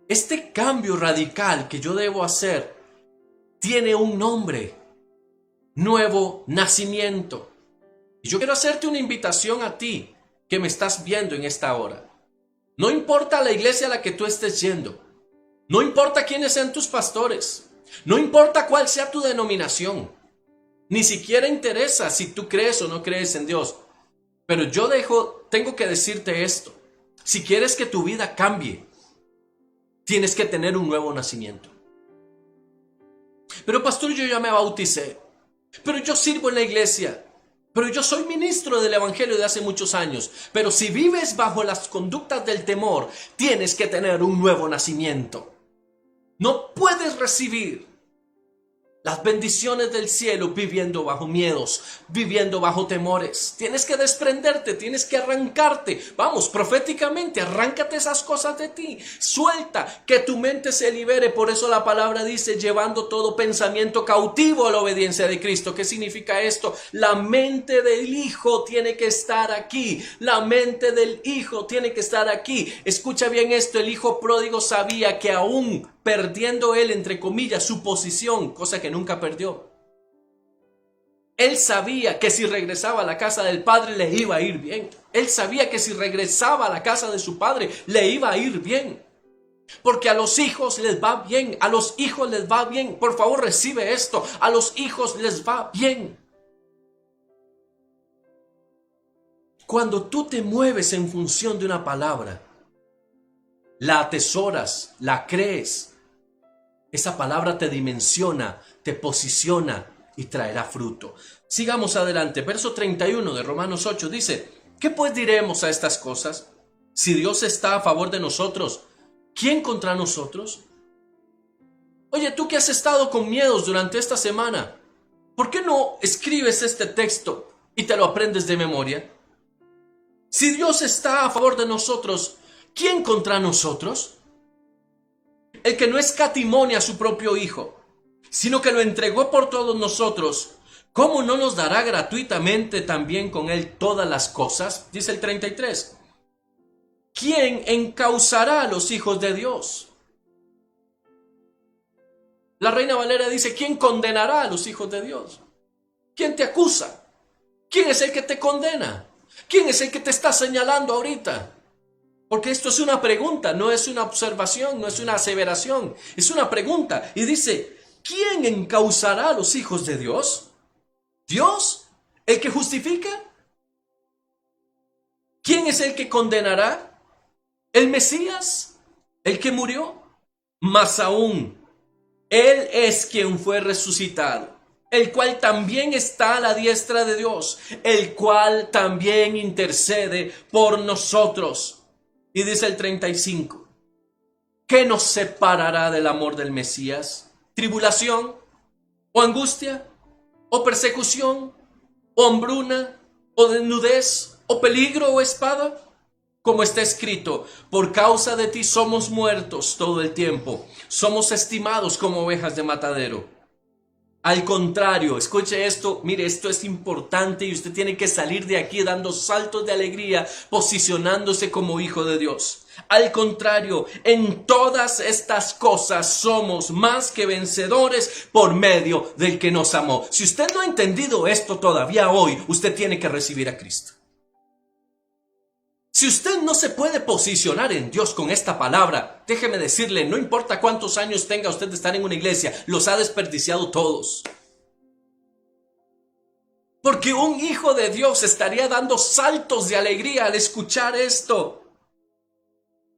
S1: Este cambio radical que yo debo hacer tiene un nombre: nuevo nacimiento. Y yo quiero hacerte una invitación a ti que me estás viendo en esta hora. No importa la iglesia a la que tú estés yendo, no importa quiénes sean tus pastores, no importa cuál sea tu denominación, ni siquiera interesa si tú crees o no crees en Dios. Pero yo tengo que decirte esto: si quieres que tu vida cambie, tienes que tener un nuevo nacimiento. Pero pastor, yo ya me bauticé, pero yo sirvo en la iglesia, pero yo soy ministro del evangelio de hace muchos años. Pero si vives bajo las conductas del temor, tienes que tener un nuevo nacimiento. No puedes recibir las bendiciones del cielo viviendo bajo miedos, viviendo bajo temores. Tienes que desprenderte, tienes que arrancarte. Vamos, proféticamente, arráncate esas cosas de ti. Suelta, que tu mente se libere. Por eso la palabra dice, llevando todo pensamiento cautivo a la obediencia de Cristo. ¿Qué significa esto? La mente del Hijo tiene que estar aquí. La mente del Hijo tiene que estar aquí. Escucha bien esto: el hijo pródigo sabía que aún perdiendo él, entre comillas, su posición, cosa que nunca perdió, él sabía que si regresaba a la casa del padre le iba a ir bien. Él sabía que si regresaba a la casa de su padre le iba a ir bien. Porque a los hijos les va bien, a los hijos les va bien. Por favor, recibe esto: a los hijos les va bien. Cuando tú te mueves en función de una palabra, la atesoras, la crees, esa palabra te dimensiona, te posiciona y traerá fruto. Sigamos adelante. Verso 31 de Romanos 8 dice: ¿qué pues diremos a estas cosas? Si Dios está a favor de nosotros, ¿quién contra nosotros? Oye, tú que has estado con miedos durante esta semana, ¿por qué no escribes este texto y te lo aprendes de memoria? Si Dios está a favor de nosotros, ¿quién contra nosotros? El que no escatimó a su propio Hijo, sino que lo entregó por todos nosotros, ¿cómo no nos dará gratuitamente también con Él todas las cosas? Dice el 33. ¿Quién encausará a los hijos de Dios? La Reina Valera dice, ¿quién condenará a los hijos de Dios? ¿Quién te acusa? ¿Quién es el que te condena? ¿Quién es el que te está señalando ahorita? Porque esto es una pregunta, no es una observación, no es una aseveración, es una pregunta. Y dice, ¿quién encausará a los hijos de Dios? ¿Dios? ¿El que justifica? ¿Quién es el que condenará? ¿El Mesías? ¿El que murió? Más aún, Él es quien fue resucitado, el cual también está a la diestra de Dios, el cual también intercede por nosotros. Y dice el 35, ¿qué nos separará del amor del Mesías? ¿Tribulación? ¿O angustia? ¿O persecución? ¿O hambruna? ¿O desnudez? ¿O peligro o espada? Como está escrito, por causa de ti somos muertos todo el tiempo, somos estimados como ovejas de matadero. Al contrario, escuche esto, mire, esto es importante y usted tiene que salir de aquí dando saltos de alegría, posicionándose como hijo de Dios. Al contrario, en todas estas cosas somos más que vencedores por medio del que nos amó. Si usted no ha entendido esto todavía hoy, usted tiene que recibir a Cristo. Si usted no se puede posicionar en Dios con esta palabra, déjeme decirle, no importa cuántos años tenga usted de estar en una iglesia, los ha desperdiciado todos. Porque un hijo de Dios estaría dando saltos de alegría al escuchar esto.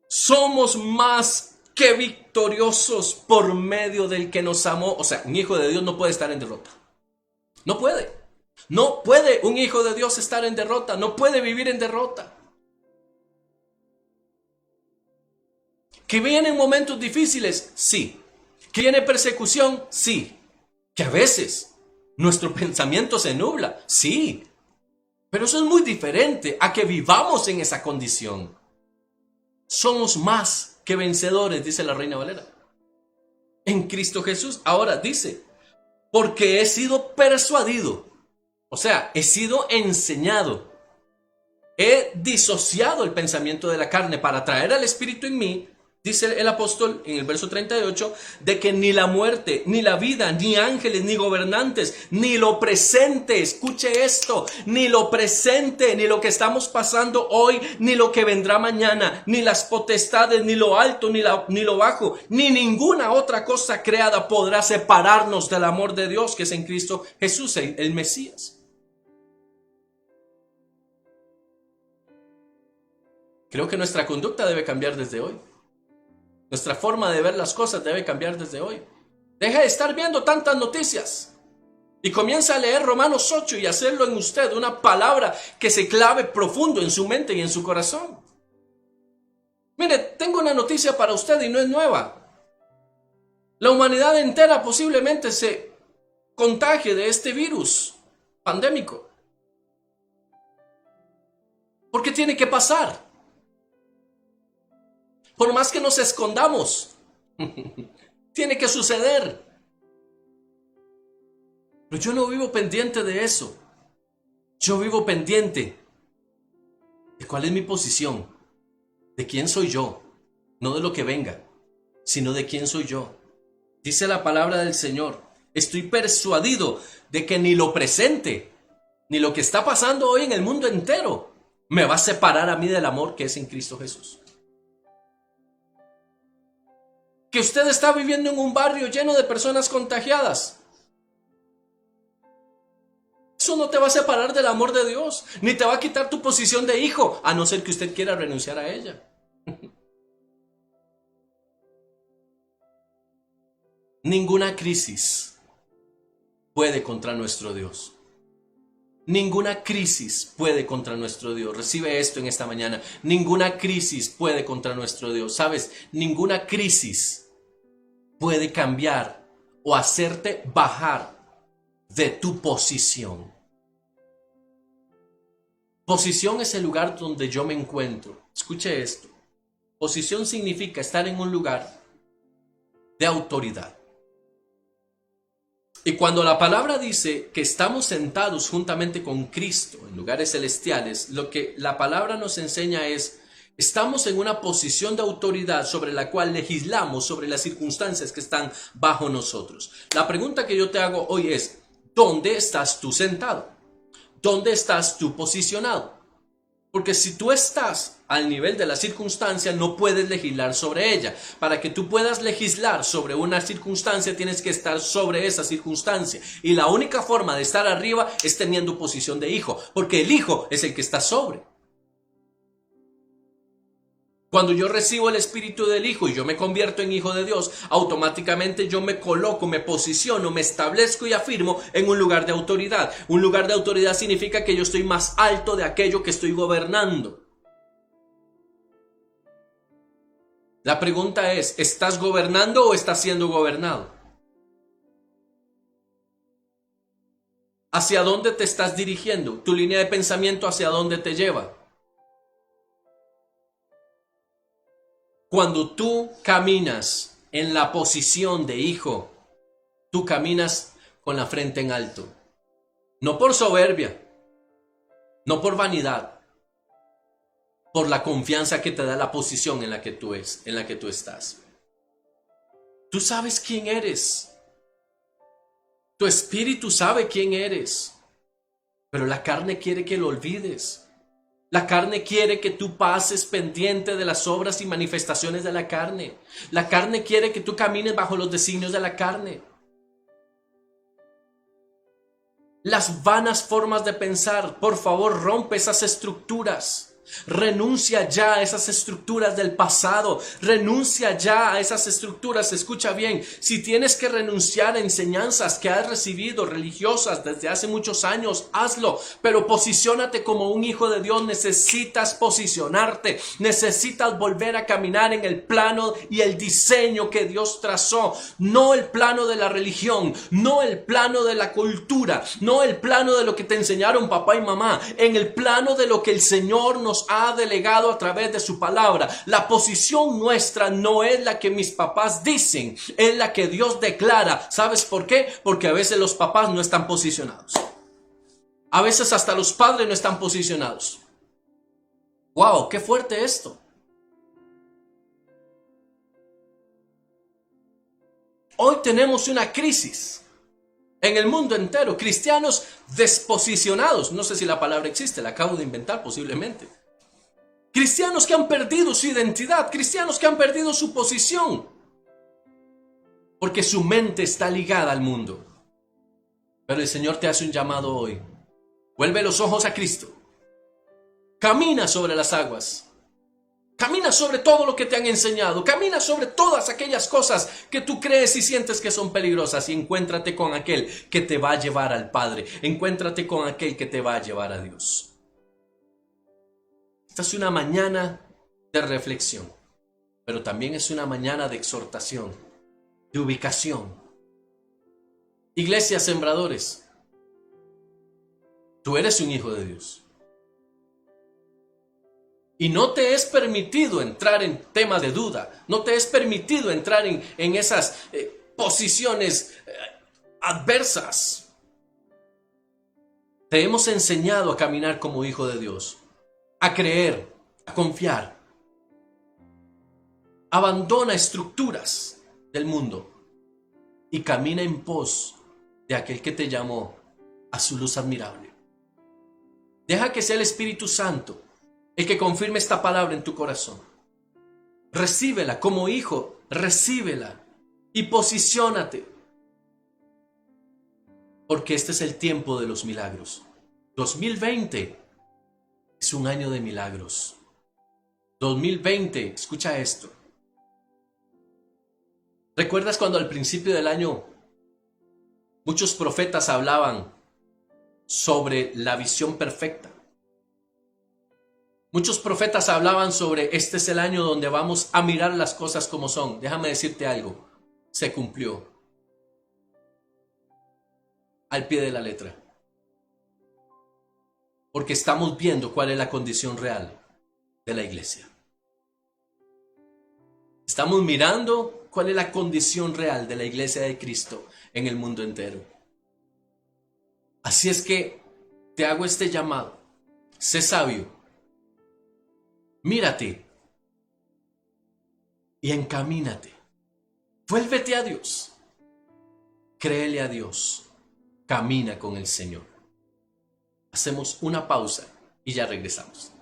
S1: Somos más que victoriosos por medio del que nos amó. O sea, un hijo de Dios no puede estar en derrota. No puede. No puede un hijo de Dios estar en derrota. No puede vivir en derrota. ¿Que vienen momentos difíciles? Sí. ¿Que viene persecución? Sí. ¿Que a veces nuestro pensamiento se nubla? Sí. Pero eso es muy diferente a que vivamos en esa condición. Somos más que vencedores, dice la Reina Valera, en Cristo Jesús. Ahora dice, porque he sido persuadido, o sea, he sido enseñado, he disociado el pensamiento de la carne para traer al Espíritu en mí. Dice el apóstol en el verso 38, de que ni la muerte, ni la vida, ni ángeles, ni gobernantes, ni lo presente, escuche esto, ni lo presente, ni lo que estamos pasando hoy, ni lo que vendrá mañana, ni las potestades, ni lo alto, ni lo bajo, ni ninguna otra cosa creada podrá separarnos del amor de Dios que es en Cristo Jesús, el Mesías. Creo que nuestra conducta debe cambiar desde hoy. Nuestra forma de ver las cosas debe cambiar desde hoy. Deja de estar viendo tantas noticias y comienza a leer Romanos 8 y hacerlo en usted una palabra que se clave profundo en su mente y en su corazón. Mire, tengo una noticia para usted y no es nueva. La humanidad entera posiblemente se contagie de este virus pandémico. ¿Por qué tiene que pasar? Por más que nos escondamos, tiene que suceder. Pero yo no vivo pendiente de eso. Yo vivo pendiente de cuál es mi posición, de quién soy yo, no de lo que venga, sino de quién soy yo. Dice la palabra del Señor, estoy persuadido de que ni lo presente, ni lo que está pasando hoy en el mundo entero, me va a separar a mí del amor que es en Cristo Jesús. Que usted está viviendo en un barrio lleno de personas contagiadas, eso no te va a separar del amor de Dios, ni te va a quitar tu posición de hijo, a no ser que usted quiera renunciar a ella. Ninguna crisis puede contra nuestro Dios. Ninguna crisis puede contra nuestro Dios. Recibe esto en esta mañana. Ninguna crisis puede contra nuestro Dios. ¿Sabes? Ninguna crisis puede cambiar o hacerte bajar de tu posición. Posición es el lugar donde yo me encuentro. Escuche esto. Posición significa estar en un lugar de autoridad. Y cuando la palabra dice que estamos sentados juntamente con Cristo en lugares celestiales, lo que la palabra nos enseña es Estamos en una posición de autoridad sobre la cual legislamos sobre las circunstancias que están bajo nosotros. La pregunta que yo te hago hoy es, ¿dónde estás tú sentado? ¿Dónde estás tú posicionado? Porque si tú estás al nivel de la circunstancia, no puedes legislar sobre ella. Para que tú puedas legislar sobre una circunstancia, tienes que estar sobre esa circunstancia. Y la única forma de estar arriba es teniendo posición de hijo, porque el hijo es el que está sobre. Cuando yo recibo el espíritu del Hijo y yo me convierto en hijo de Dios, automáticamente yo me coloco, me posiciono, me establezco y afirmo en un lugar de autoridad. Un lugar de autoridad significa que yo estoy más alto de aquello que estoy gobernando. La pregunta es, ¿estás gobernando o estás siendo gobernado? ¿Hacia dónde te estás dirigiendo? ¿Tu línea de pensamiento hacia dónde te lleva? Cuando tú caminas en la posición de hijo, tú caminas con la frente en alto. No por soberbia, no por vanidad, por la confianza que te da la posición en la que tú estás. Tú sabes quién eres. Tu espíritu sabe quién eres. Pero la carne quiere que lo olvides. La carne quiere que tú pases pendiente de las obras y manifestaciones de la carne. La carne quiere que tú camines bajo los designios de la carne. Las vanas formas de pensar, por favor, rompe esas estructuras. Renuncia ya a esas estructuras del pasado. Renuncia ya a esas estructuras. Escucha bien, si tienes que renunciar a enseñanzas que has recibido religiosas desde hace muchos años, hazlo. Pero posiciónate como un hijo de Dios. Necesitas posicionarte. Necesitas volver a caminar en el plano y el diseño que Dios trazó. No el plano de la religión, no el plano de la cultura, no el plano de lo que te enseñaron papá y mamá, en el plano de lo que el Señor nos ha delegado a través de su palabra. La posición nuestra no es la que mis papás dicen, es la que Dios declara. ¿Sabes por qué? Porque a veces los papás no están posicionados. A veces hasta los padres no están posicionados. ¡Wow! ¡Qué fuerte esto! Hoy tenemos una crisis en el mundo entero. Cristianos desposicionados. No sé si la palabra existe, la acabo de inventar posiblemente. Cristianos que han perdido su identidad, cristianos que han perdido su posición, porque su mente está ligada al mundo. Pero el Señor te hace un llamado hoy. Vuelve los ojos a Cristo. Camina sobre las aguas. Camina sobre todo lo que te han enseñado. Camina sobre todas aquellas cosas que tú crees y sientes que son peligrosas. Y encuéntrate con aquel que te va a llevar al Padre. Encuéntrate con aquel que te va a llevar a Dios. Esta es una mañana de reflexión, pero también es una mañana de exhortación, de ubicación. Iglesia Sembradores, tú eres un hijo de Dios. Y no te es permitido entrar en temas de duda, no te es permitido entrar en esas posiciones adversas. Te hemos enseñado a caminar como hijo de Dios, a creer, a confiar. Abandona estructuras del mundo y camina en pos de aquel que te llamó a su luz admirable. Deja que sea el Espíritu Santo el que confirme esta palabra en tu corazón. Recíbela como hijo, recíbela y posiciónate. Porque este es el tiempo de los milagros. 2020 es un año de milagros. 2020, escucha esto. ¿Recuerdas cuando al principio del año muchos profetas hablaban sobre la visión perfecta? Muchos profetas hablaban sobre este es el año donde vamos a mirar las cosas como son. Déjame decirte algo, se cumplió al pie de la letra. Porque estamos viendo cuál es la condición real de la iglesia. Estamos mirando cuál es la condición real de la iglesia de Cristo en el mundo entero. Así es que te hago este llamado. Sé sabio. Mírate y encamínate. Vuélvete a Dios. Créele a Dios. Camina con el Señor. Hacemos una pausa y ya regresamos.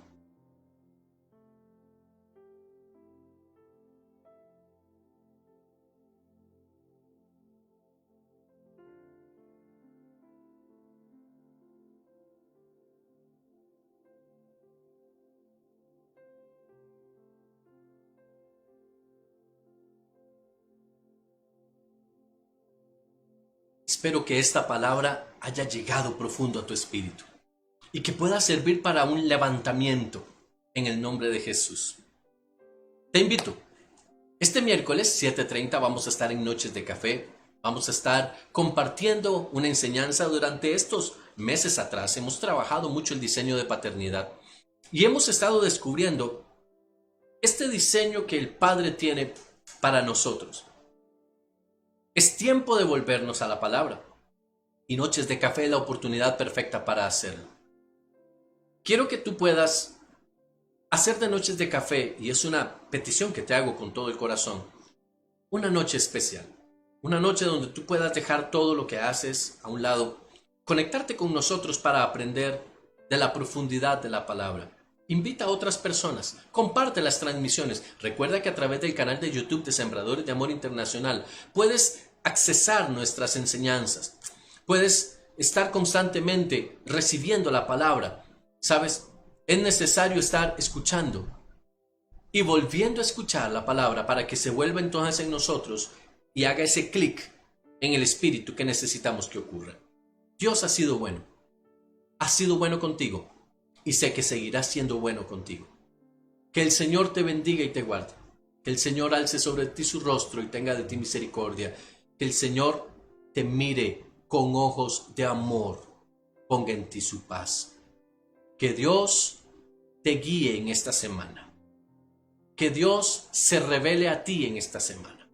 S1: Espero que esta palabra haya llegado profundo a tu espíritu y que pueda servir para un levantamiento en el nombre de Jesús. Te invito. Este miércoles 7:30 vamos a estar en Noches de Café. Vamos a estar compartiendo una enseñanza. Durante estos meses atrás hemos trabajado mucho el diseño de paternidad y hemos estado descubriendo este diseño que el Padre tiene para nosotros. Es tiempo de volvernos a la palabra y Noches de Café es la oportunidad perfecta para hacerlo. Quiero que tú puedas hacer de Noches de Café, y es una petición que te hago con todo el corazón, una noche especial. Una noche donde tú puedas dejar todo lo que haces a un lado, conectarte con nosotros para aprender de la profundidad de la palabra. Invita a otras personas, comparte las transmisiones. Recuerda que a través del canal de YouTube de Sembradores de Amor Internacional puedes accesar nuestras enseñanzas. Puedes estar constantemente recibiendo la palabra. ¿Sabes? Es necesario estar escuchando y volviendo a escuchar la palabra para que se vuelva entonces en nosotros y haga ese clic en el espíritu que necesitamos que ocurra. Dios ha sido bueno contigo y sé que seguirá siendo bueno contigo. Que el Señor te bendiga y te guarde. Que el Señor alce sobre ti su rostro y tenga de ti misericordia. Que el Señor te mire con ojos de amor, ponga en ti su paz. Que Dios te guíe en esta semana. Que Dios se revele a ti en esta semana.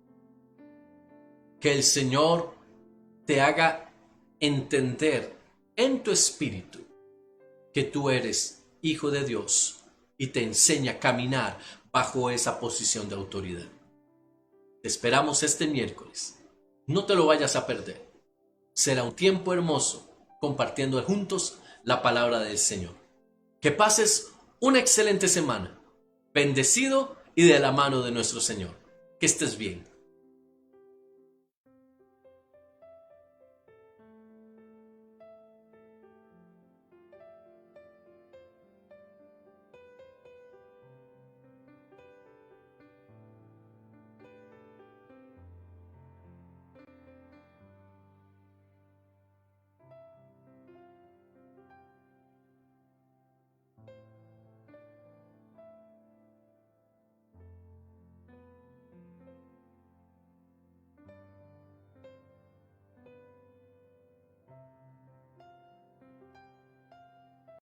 S1: Que el Señor te haga entender en tu espíritu que tú eres hijo de Dios y te enseña a caminar bajo esa posición de autoridad. Te esperamos este miércoles. No te lo vayas a perder. Será un tiempo hermoso compartiendo juntos la palabra del Señor. Que pases una excelente semana, bendecido y de la mano de nuestro Señor. Que estés bien.